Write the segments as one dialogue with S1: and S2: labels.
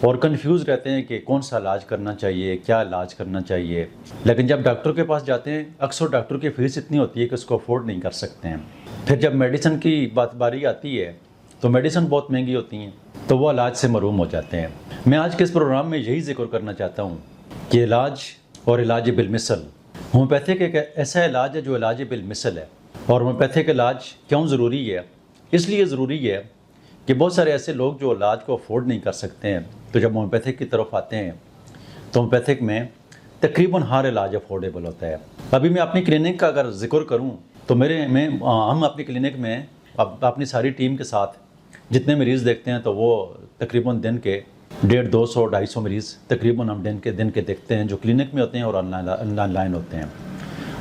S1: और कंफ्यूज रहते हैं कि कौन सा इलाज करना चाहिए, क्या इलाज करना चाहिए। लेकिन जब डॉक्टर के पास जाते हैं, अक्सर डॉक्टर की फ़ीस इतनी होती है कि उसको अफोर्ड नहीं कर सकते हैं। फिर जब मेडिसिन की बारी आती है तो मेडिसिन बहुत महंगी होती हैं, तो वो इलाज से महरूम हो जाते हैं। मैं आज के इस प्रोग्राम में यही जिक्र करना चाहता हूँ कि इलाज और इलाज बिलमिसल। होम्योपैथिक एक ऐसा इलाज है जो इलाज बिलमिसल है। और होम्योपैथिक इलाज क्यों ज़रूरी है? इसलिए ज़रूरी है कि बहुत सारे ऐसे लोग जो इलाज को अफोर्ड नहीं कर सकते हैं, तो जब होम्योपैथिक की तरफ आते हैं तो होम्योपैथिक में तकरीबन हर इलाज अफोर्डेबल होता है। अभी मैं अपनी क्लिनिक का अगर जिक्र करूं तो हम अपनी क्लिनिक में अपनी सारी टीम के साथ जितने मरीज़ देखते हैं तो वो तकरीबन दिन के 150-200-250 मरीज़ तकरीबन हम दिन के देखते हैं, जो क्लिनिक में होते हैं और ऑनलाइन होते हैं।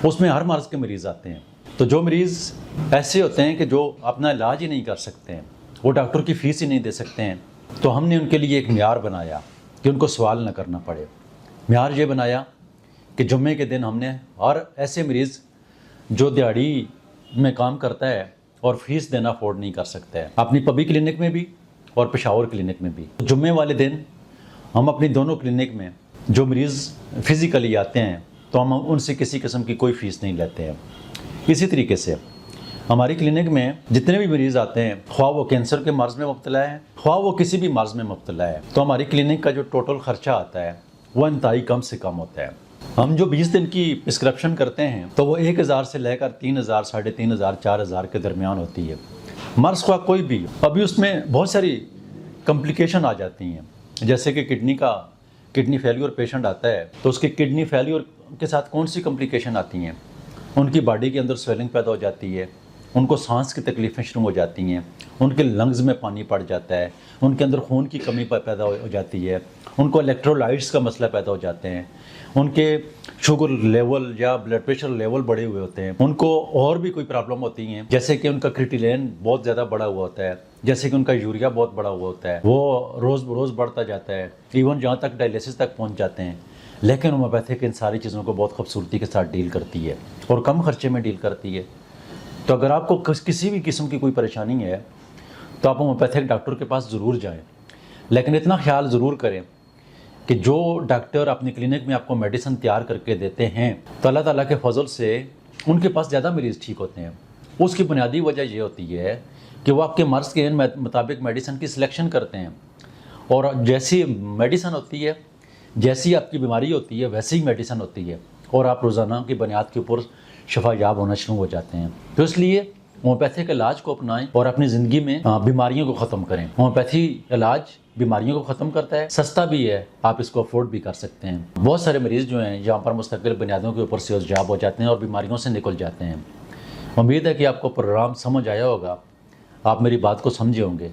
S1: उसमें हर मर्ज़ के मरीज़ आते हैं। तो जो मरीज़ ऐसे होते हैं कि जो अपना इलाज ही नहीं कर सकते हैं, वो डॉक्टर की फ़ीस ही नहीं दे सकते हैं, तो हमने उनके लिए एक म्यार बनाया कि उनको सवाल न करना पड़े। म्यार ये बनाया कि जुम्मे के दिन हमने हर ऐसे मरीज़ जो दिहाड़ी में काम करता है और फ़ीस देना अफोर्ड नहीं कर सकता है, अपनी पब्लिक क्लिनिक में भी और पेशावर क्लिनिक में भी, जुम्मे वाले दिन हम अपनी दोनों क्लिनिक में जो मरीज़ फ़िज़िकली आते हैं तो हम उनसे किसी किस्म की कोई फ़ीस नहीं लेते हैं। इसी तरीके से हमारी क्लिनिक में जितने भी मरीज़ आते हैं, ख्वाह वो कैंसर के मर्ज़ में मुब्तला है, ख्वाह वो किसी भी मर्ज़ में मुब्तला है, तो हमारी क्लिनिक का जो टोटल ख़र्चा आता है वह इंतहाई कम से कम होता है। हम जो 20 दिन की प्रिस्क्रिप्शन करते हैं तो वो 1000 से लेकर 3000, 3500, 4000 के दरमियान होती है। मर्ज़ ख्वाह कोई भी, अभी उसमें बहुत सारी कम्प्लिकेशन आ जाती हैं। जैसे कि किडनी फेलियर पेशेंट आता है तो उसकी किडनी फेलियर के साथ कौन सी कम्प्लिकेशन आती हैं? उनकी बॉडी के अंदर स्वेलिंग पैदा हो जाती है, उनको सांस की तकलीफ़ें शुरू हो जाती हैं, उनके लंग्स में पानी पड़ जाता है, उनके अंदर खून की कमी पैदा हो जाती है, उनको इलेक्ट्रोलाइट्स का मसला पैदा हो जाते हैं, उनके शुगर लेवल या ब्लड प्रेशर लेवल बढ़े हुए होते हैं, उनको और भी कोई प्रॉब्लम होती हैं, जैसे कि उनका क्रिटिलेन बहुत ज़्यादा बढ़ा हुआ होता है, जैसे कि उनका यूरिया बहुत बढ़ा हुआ होता है, वो रोज़ बढ़ता जाता है, इवन जहाँ तक डायलिसिस तक पहुँच जाते हैं। लेकिन होम्योपैथिक इन सारी चीज़ों को बहुत खूबसूरती के साथ डील करती है और कम खर्चे में डील करती है। तो अगर आपको किसी भी किस्म की कोई परेशानी है तो आप होम्योपैथिक डॉक्टर के पास ज़रूर जाएं। लेकिन इतना ख्याल ज़रूर करें कि जो डॉक्टर अपनी क्लिनिक में आपको मेडिसिन तैयार करके देते हैं तो अल्लाह ताला के फजल से उनके पास ज़्यादा मरीज़ ठीक होते हैं। उसकी बुनियादी वजह ये होती है कि वो आपके मर्ज़ के मुताबिक मेडिसिन की सिलेक्शन करते हैं, और जैसी मेडिसिन होती है, जैसी आपकी बीमारी होती है, वैसी ही मेडिसिन होती है, और आप रोज़ाना की बुनियाद के ऊपर शफायाब होना शुरू हो जाते हैं। तो इसलिए होम्योपैथिक इलाज को अपनाएं और अपनी ज़िंदगी में बीमारियों को ख़त्म करें। होम्योपैथी इलाज बीमारियों को ख़त्म करता है, सस्ता भी है, आप इसको अफोर्ड भी कर सकते हैं। बहुत सारे मरीज़ जो हैं यहाँ पर मुस्तकिल बुनियादों के ऊपर से जाब हो जाते हैं और बीमारियों से निकल जाते हैं। उम्मीद है कि आपको प्रोग्राम समझ आया होगा, आप मेरी बात को समझे होंगे।